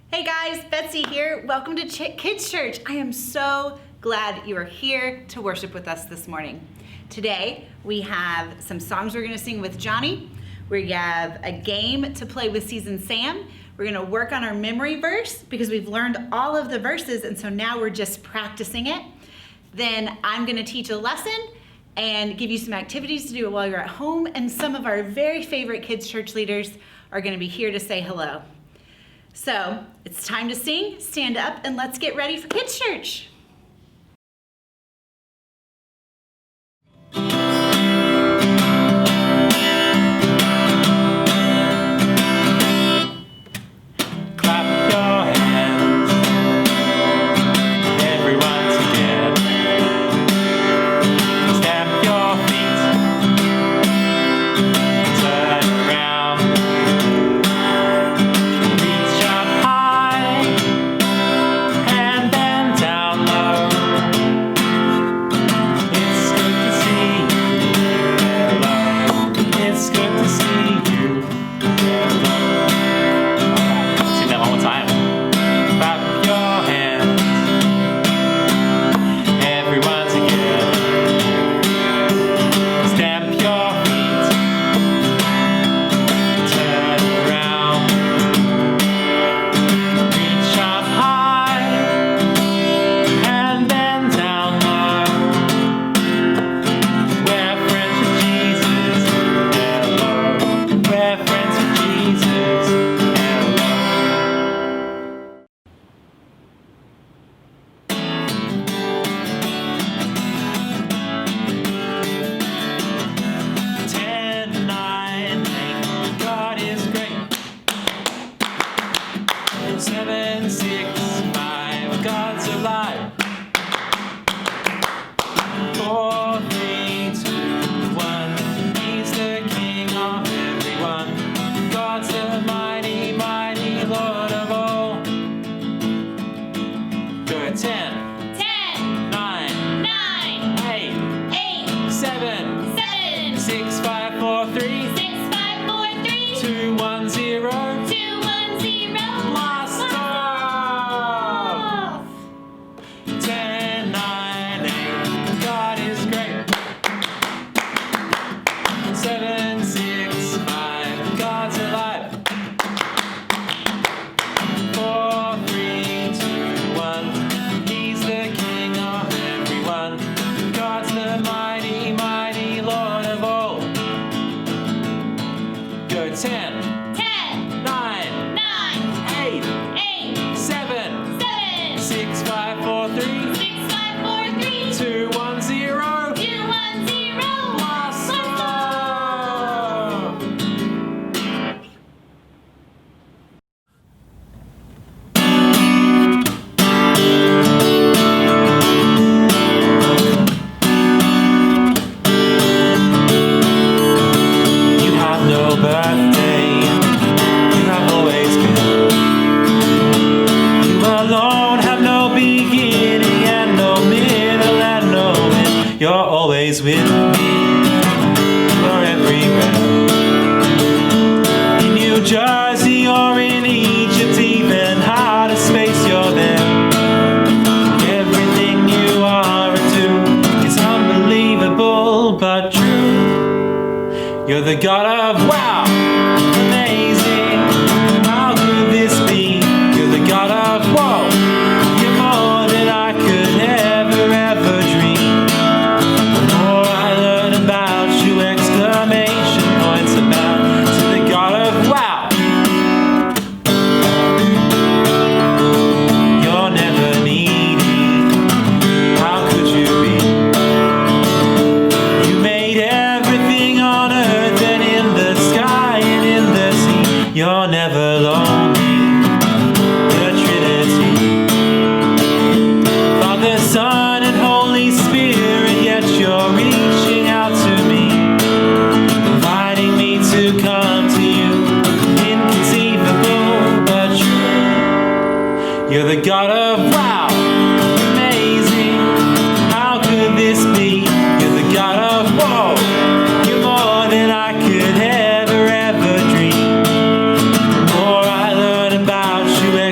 Hey guys, Betsy here. Welcome to Kids Church. I am so glad you are here to worship with us this morning. Today, we have some songs we're gonna sing with Johnny. We have a game to play with Season Sam. We're gonna work on our memory verse because we've learned all of the verses, and so now we're just practicing it. Then I'm gonna teach a lesson and give you some activities to do while you're at home, and some of our very favorite Kids Church leaders are gonna be here to say hello. So it's time to sing, stand up, and let's get ready for Kids Church.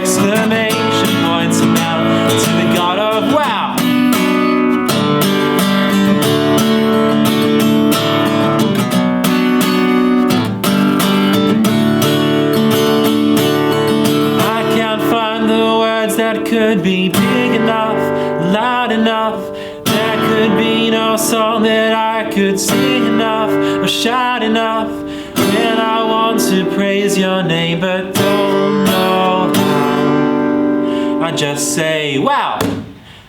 Excellent. be big enough, loud enough. There could be no song that I could sing enough or shout enough when I want to praise your name, but don't know how. I just say, wow,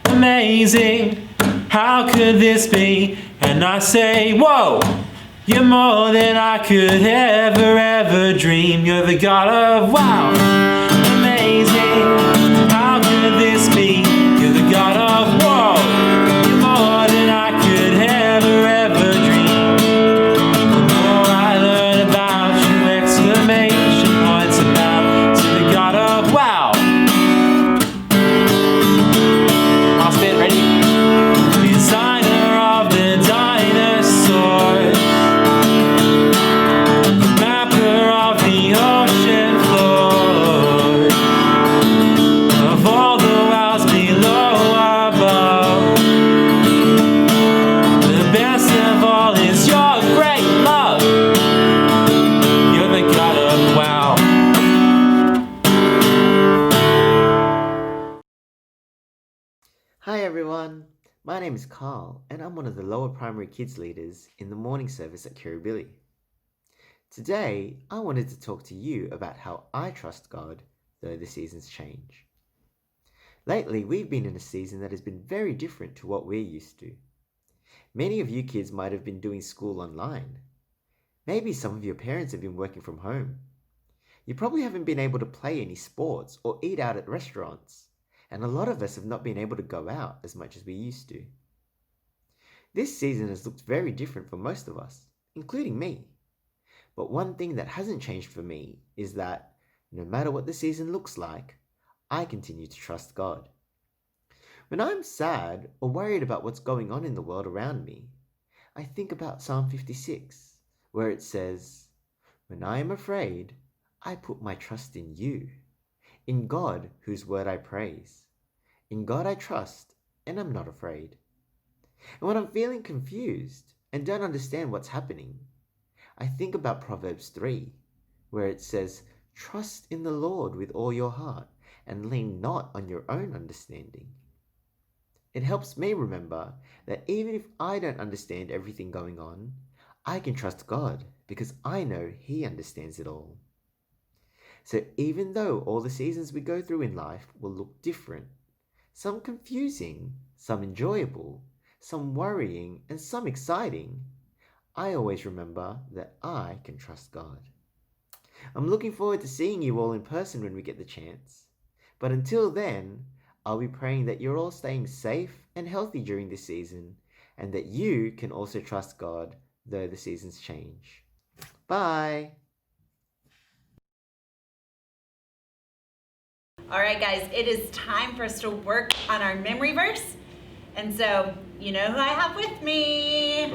amazing, how could this be? And I say, whoa, you're more than I could ever dream. You're the God of wow, amazing, how could this be? You're the God of whoa, you're more than I could ever dream. The more I learn about you, exclamation points about to the God of wow. Last bit, ready? Designer of the dinosaurs, mapper of the ocean floor, of all the worlds below above. The best of all is your great love. You're the God of wow. Hi everyone, my name is Carl and I'm one of the lower primary kids leaders in the morning service at Kirribilli. Today I wanted to talk to you about how I trust God though the seasons change. Lately we've been in a season that has been very different to what we're used to. Many of you kids might have been doing school online. Maybe some of your parents have been working from home. You probably haven't been able to play any sports or eat out at restaurants. And a lot of us have not been able to go out as much as we used to. This season has looked very different for most of us, including me. But one thing that hasn't changed for me is that no matter what the season looks like, I continue to trust God. When I'm sad or worried about what's going on in the world around me, I think about Psalm 56, where it says, "When I am afraid, I put my trust in you. In God, whose word I praise. In God I trust, and I'm not afraid." And when I'm feeling confused and don't understand what's happening, I think about Proverbs 3, where it says, "Trust in the Lord with all your heart, and lean not on your own understanding." It helps me remember that even if I don't understand everything going on, I can trust God because I know He understands it all. So even though all the seasons we go through in life will look different, some confusing, some enjoyable, some worrying, and some exciting, I always remember that I can trust God. I'm looking forward to seeing you all in person when we get the chance. But until then, I'll be praying that you're all staying safe and healthy during this season, and that you can also trust God though the seasons change. Bye! All right, guys, it is time for us to work on our memory verse. And so, you know who I have with me?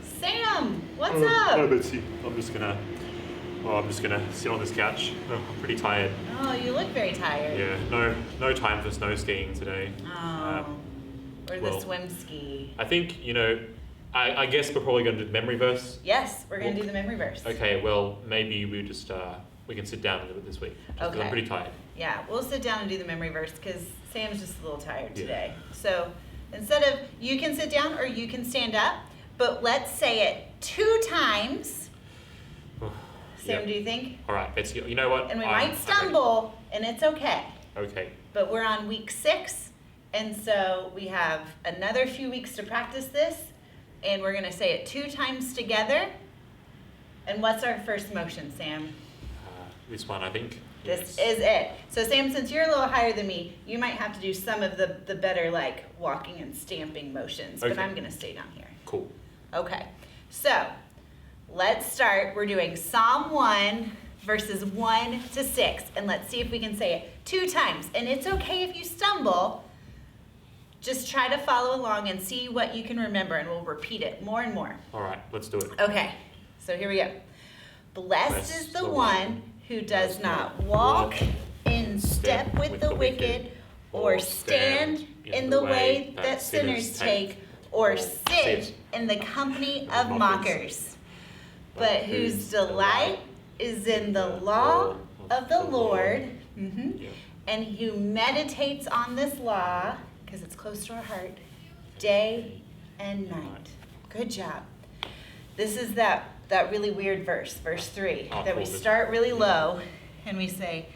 Sam, what's up? Hi, Betsy. I'm just gonna sit on this couch. I'm pretty tired. Oh, you look very tired. Yeah, no time for snow skiing today. Oh, or the swim ski. I think, I guess we're probably gonna do the memory verse. Yes, we're gonna do the memory verse. Okay, well, maybe we just, we can sit down and do it this week. Just 'cause I'm pretty tired. Yeah, we'll sit down and do the memory verse because Sam's just a little tired today. So instead of you can sit down or you can stand up, but let's say it 2 times. Sam, do you think? All right, Betsy, you know what? And we might stumble, and it's okay. Okay. But we're on week 6, and so we have another few weeks to practice this, and we're going to say it 2 times together. And what's our first motion, Sam? This one, I think. This is it. So Sam, since you're a little higher than me, you might have to do some of the better like walking and stamping motions, but I'm going to stay down here. Cool. Okay, so let's start. We're doing Psalm 1, verses 1 to 6, and let's see if we can say it 2 times. And it's okay if you stumble. Just try to follow along and see what you can remember, and we'll repeat it more and more. All right, let's do it. Okay, so here we go. Blessed is the one who does not walk in step with the wicked, or stand in the way that sinners take, or sit in the company of mockers, but whose delight is in the law of the Lord, and who meditates on this law, because it's close to our heart, day and night. Good job. This is that really weird verse 3, that we start really low and we say,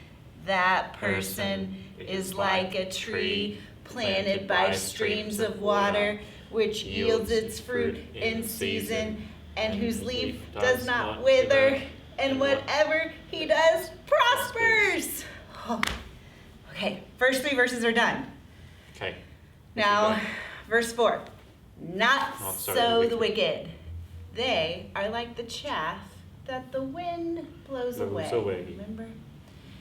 that person is like a tree planted by streams of water, which yields its fruit in season, and whose leaf does not wither, and whatever he does prospers. Oh. Okay, first 3 verses are done. Okay. Now, verse 4. Not so the wicked. They are like the chaff that the wind blows away. Remember?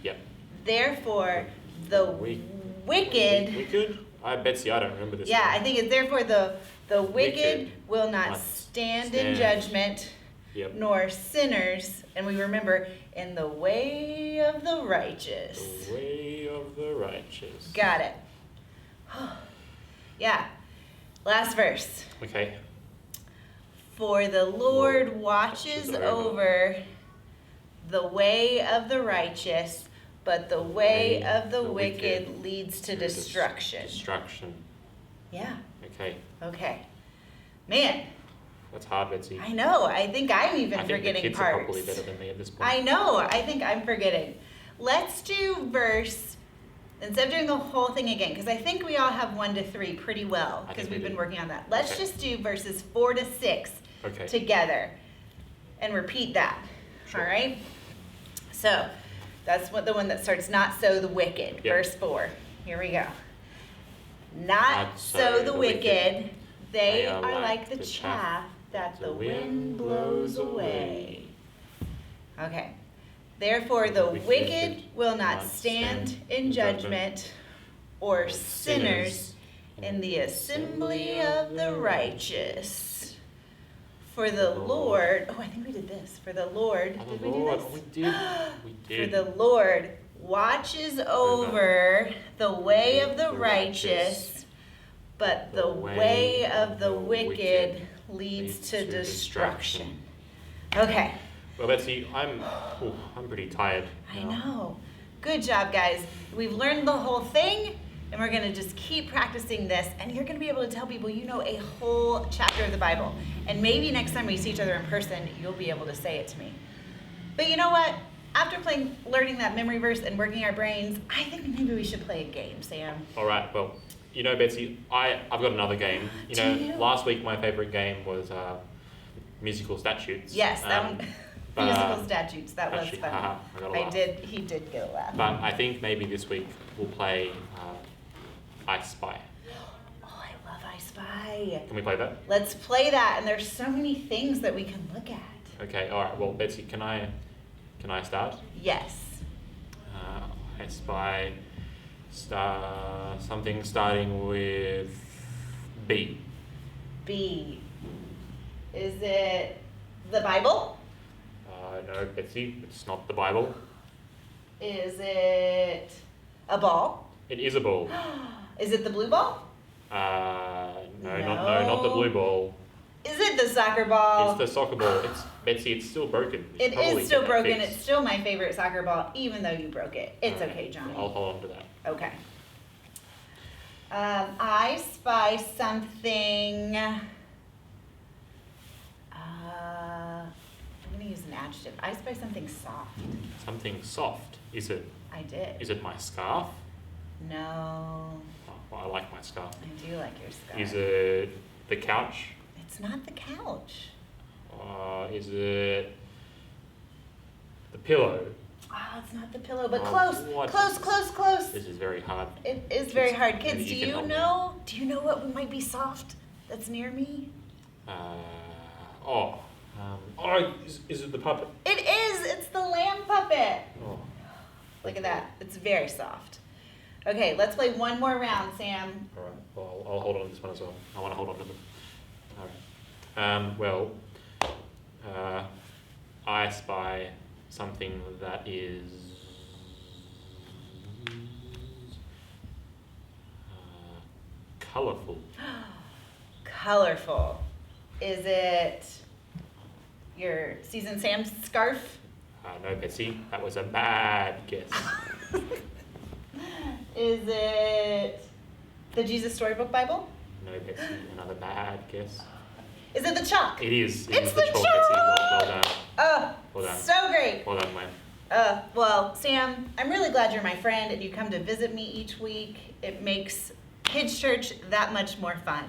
Yep. Therefore, the wicked. Wicked? Betsy, I don't remember this. Yeah, one. I think it's therefore the wicked will not stand in judgment, Yep. nor sinners, and we remember, in the way of the righteous. The way of the righteous. Got it. Yeah. Last verse. Okay. For the Lord watches over the way of the righteous, but the way of the wicked leads to destruction. Destruction. Yeah. Okay. Okay. Man, That's hard, Betsy. I know. I think I'm even I think forgetting the kids parts. are probably better than me at this point. I know. I think I'm forgetting. Let's do verse, instead of doing the whole thing again, because I think we all have 1 to 3 pretty well, because we've been working on that. Let's just do verses 4 to 6 together and repeat that. Sure. All right? So that's what the one that starts, not so the wicked. Yep. Verse 4. Here we go. Not so the wicked. They are like the chaff that the wind blows away. Okay. Therefore, the wicked will not stand in judgment, or sinners in the assembly of the righteous. For the Lord, I think we did this. For the Lord, did we do this? We did. We did. For the Lord watches over the way of the righteous, but the way of the wicked leads to destruction. Okay. Well, Betsy, I'm pretty tired I now. know. Good job, guys. We've learned the whole thing, and we're going to just keep practicing this, and you're going to be able to tell people you know a whole chapter of the Bible. And maybe next time we see each other in person, you'll be able to say it to me. But you know what? After learning that memory verse and working our brains, I think maybe we should play a game, Sam. All right. Well, you know, Betsy, I've got another game. Do you? Last week my favorite game was musical statutes. Yes, that one. But, Musical statutes. That was actually, fun. I got a laugh. He did get a laugh. But I think maybe this week we'll play I Spy. Oh, I love I Spy. Can we play that? Let's play that, and there's so many things that we can look at. Okay. All right. Well, Betsy, can I start? Yes. I Spy something starting with B. B. Is it the Bible? No, Betsy, it's not the Bible. Is it a ball? It is a ball. Is it the blue ball? No, not the blue ball. Is it the soccer ball? It's the soccer ball. Betsy, it's still broken. It is still broken. It's still my favorite soccer ball, even though you broke it. It's okay, Johnny. I'll hold on to that. Okay. I spy something. I'm going to use an adjective. I spy something soft. Something soft. Is it? I did. Is it my scarf? No. Oh, well, I like my scarf. I do like your scarf. Is it the couch? It's not the couch. Is it the pillow? Oh, it's not the pillow, but what? close. This is very hard. It is very hard. Kids, maybe do you can you help me. know? Do you know what might be soft that's near me? Is it the puppet? It is. It's the lamb puppet. Oh. Look at that. It's very soft. Okay, let's play one more round, Sam. All right. Well, I'll hold on to this one as well. I want to hold on to them. All right. I spy something that is colorful. Colorful. Is it your Season Sam scarf? No, Betsy, that was a bad guess. Is it the Jesus Storybook Bible? No, Betsy, another bad guess. Is it the chalk? It is. It It's is the chalk, chalk! Betsy. Well done. Oh, Well done. so great. Well done, mate. Well, Sam, I'm really glad you're my friend and you come to visit me each week. It makes Kids Church that much more fun.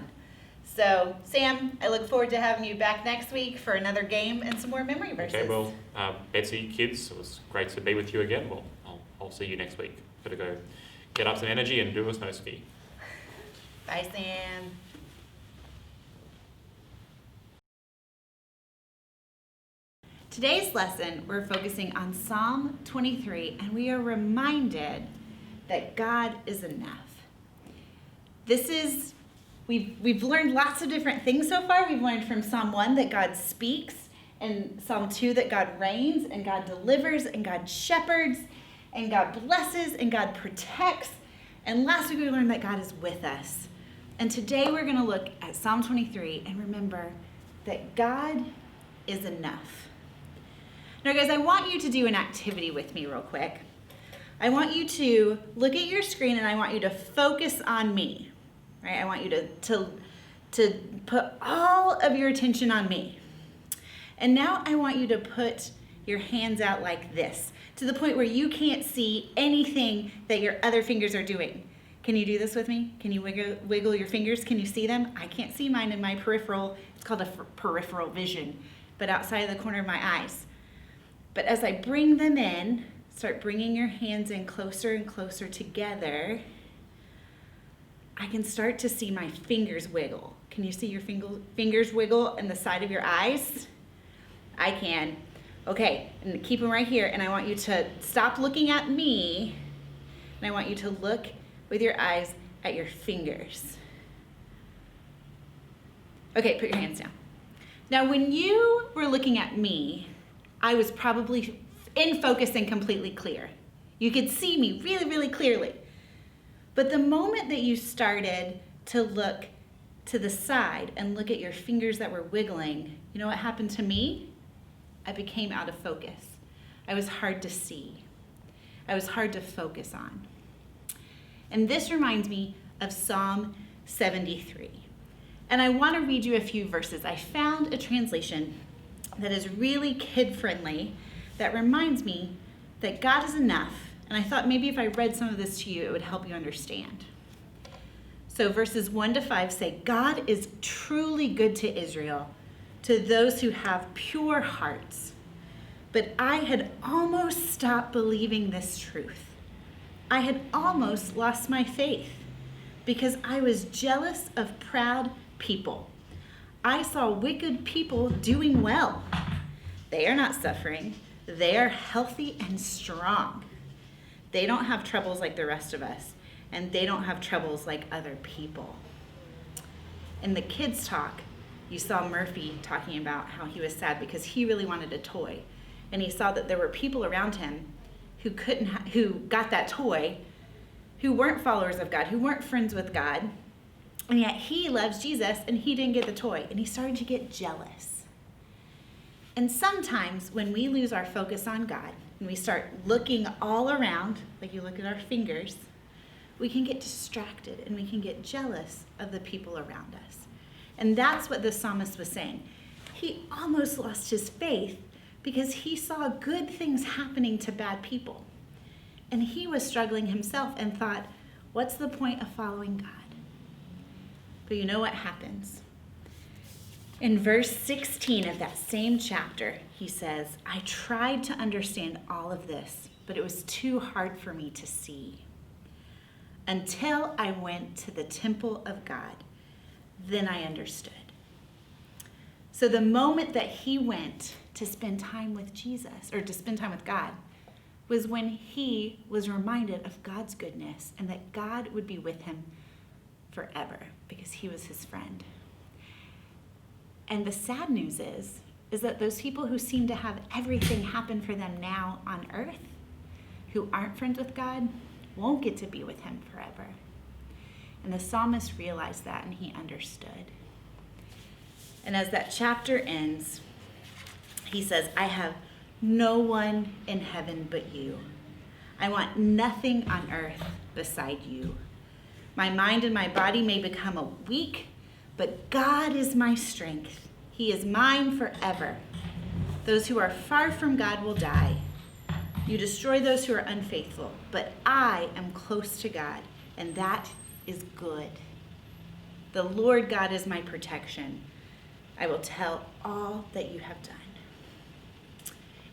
So, Sam, I look forward to having you back next week for another game and some more memory verses. Okay, well, Betsy, kids, it was great to be with you again. Well, I'll see you next week. Gotta go get up some energy and do a snow ski. Bye, Sam. Today's lesson, we're focusing on Psalm 23, and we are reminded that God is enough. We've learned lots of different things so far. We've learned from Psalm 1 that God speaks, and Psalm 2 that God reigns, and God delivers, and God shepherds, and God blesses, and God protects. And last week we learned that God is with us. And today we're going to look at Psalm 23 and remember that God is enough. Now, guys, I want you to do an activity with me real quick. I want you to look at your screen and I want you to focus on me. Right? I want you to put all of your attention on me. And now I want you to put your hands out like this, to the point where you can't see anything that your other fingers are doing. Can you do this with me? Can you wiggle your fingers? Can you see them? I can't see mine in my peripheral. It's called a peripheral vision, but outside of the corner of my eyes. But as I bring them in, start bringing your hands in closer and closer together, I can start to see my fingers wiggle. Can you see your fingers wiggle in the side of your eyes? I can. Okay, and keep them right here, and I want you to stop looking at me, and I want you to look with your eyes at your fingers. Okay, put your hands down. Now, when you were looking at me, I was probably in focus and completely clear. You could see me really, really clearly. But the moment that you started to look to the side and look at your fingers that were wiggling, you know what happened to me? I became out of focus. I was hard to see. I was hard to focus on. And this reminds me of Psalm 73. And I want to read you a few verses. I found a translation that is really kid-friendly that reminds me that God is enough. And I thought maybe if I read some of this to you, it would help you understand. So verses 1-5 say, God is truly good to Israel, to those who have pure hearts. But I had almost stopped believing this truth. I had almost lost my faith because I was jealous of proud people. I saw wicked people doing well. They are not suffering. They are healthy and strong. They don't have troubles like the rest of us, and they don't have troubles like other people. In the kids' talk, you saw Murphy talking about how he was sad because he really wanted a toy. And he saw that there were people around him who who got that toy, who weren't followers of God, who weren't friends with God, and yet he loves Jesus and he didn't get the toy, and he started to get jealous. And sometimes when we lose our focus on God and we start looking all around, like you look at our fingers, we can get distracted and we can get jealous of the people around us. And that's what the psalmist was saying. He almost lost his faith because he saw good things happening to bad people. And he was struggling himself and thought, what's the point of following God? But you know what happens? In verse 16 of that same chapter, he says, I tried to understand all of this, but it was too hard for me to see. Until I went to the temple of God, then I understood. So the moment that he went to spend time with Jesus, or to spend time with God, was when he was reminded of God's goodness and that God would be with him forever because he was his friend. And the sad news is that those people who seem to have everything happen for them now on earth, who aren't friends with God, won't get to be with him forever. And the psalmist realized that and he understood. And as that chapter ends, he says, I have no one in heaven but you. I want nothing on earth beside you. My mind and my body may become weak, but God is my strength. He is mine forever. Those who are far from God will die. You destroy those who are unfaithful, but I am close to God, and that is good. The Lord God is my protection. I will tell all that you have done.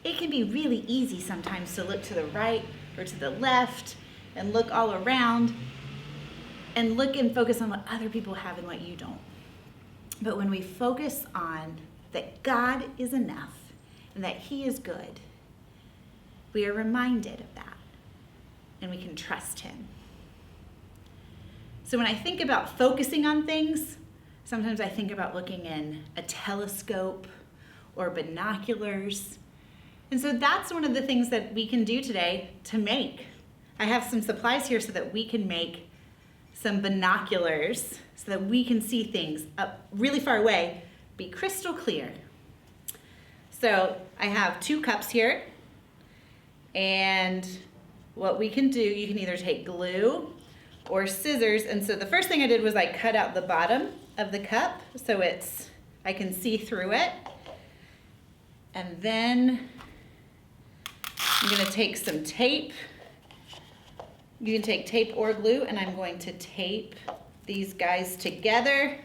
It can be really easy sometimes to look to the right or to the left and look all around and look and focus on what other people have and what you don't. But when we focus on that God is enough and that He is good, we are reminded of that and we can trust Him. So when I think about focusing on things, sometimes I think about looking in a telescope or binoculars. And so that's one of the things that we can do today to make. I have some supplies here so that we can make some binoculars so that we can see things up really far away, be crystal clear. So I have 2 cups here, and what we can do, you can either take glue or scissors. And so the first thing I did was I cut out the bottom of the cup so I can see through it. And then I'm going to take some tape. You can take tape or glue, and I'm going to tape these guys together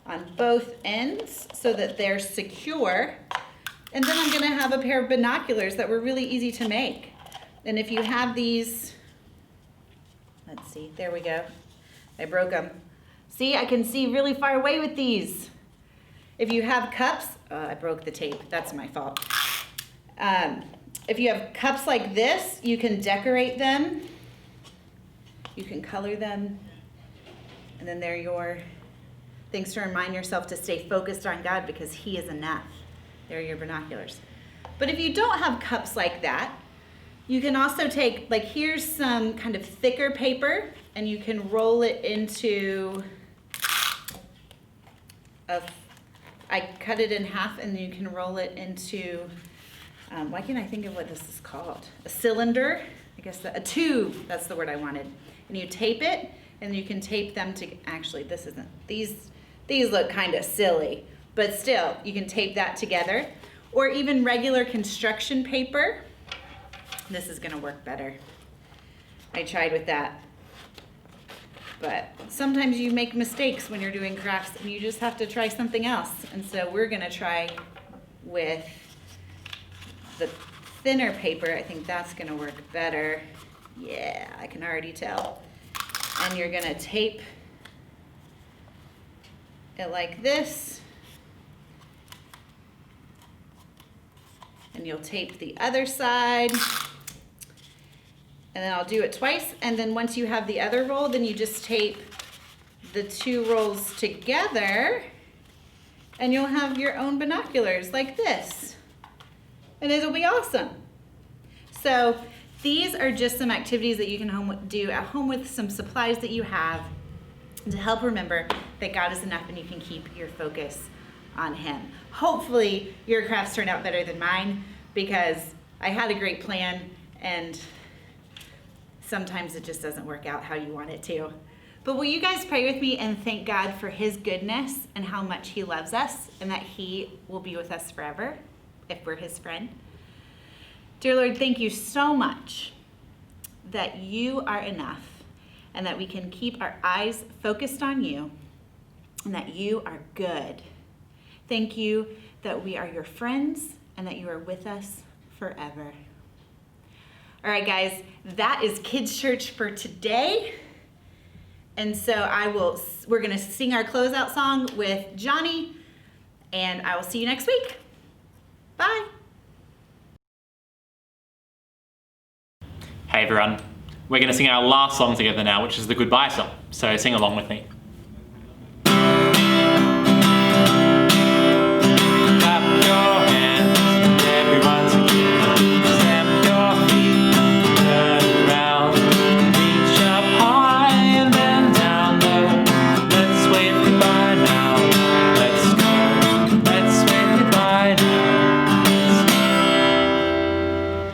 on both ends so that they're secure. And then I'm going to have a pair of binoculars that were really easy to make. And if you have these, let's see, there we go. I broke them. See, I can see really far away with these. If you have cups, I broke the tape. That's my fault. If you have cups like this, you can decorate them. You can color them. And then they're your things to remind yourself to stay focused on God because He is enough. They're your binoculars. But if you don't have cups like that, you can also take, like here's some kind of thicker paper, and you can roll it into I cut it in half, and you can roll it into, why can't I think of what this is called? A cylinder, I guess a tube, that's the word I wanted. And you tape it, and you can tape them to, actually this isn't, these look kind of silly, but still, you can tape that together. Or even regular construction paper. This is gonna work better. I tried with that. But sometimes you make mistakes when you're doing crafts and you just have to try something else. And so we're gonna try with the thinner paper. I think that's gonna work better. Yeah, I can already tell. And you're gonna tape it like this. And you'll tape the other side. And then I'll do it twice. And then once you have the other roll, then you just tape the 2 rolls together and you'll have your own binoculars like this. And it'll be awesome. So these are just some activities that you can do at home with some supplies that you have to help remember that God is enough and you can keep your focus on Him. Hopefully your crafts turned out better than mine because I had a great plan and sometimes it just doesn't work out how you want it to. But will you guys pray with me and thank God for His goodness and how much He loves us and that He will be with us forever if we're His friend? Dear Lord, thank you so much that you are enough and that we can keep our eyes focused on you and that you are good. Thank you that we are your friends and that you are with us forever. All right, guys, that is Kids Church for today. And so we're gonna sing our closeout song with Johnny, and I will see you next week. Bye. Hey everyone, we're going to sing our last song together now, which is the goodbye song. So sing along with me.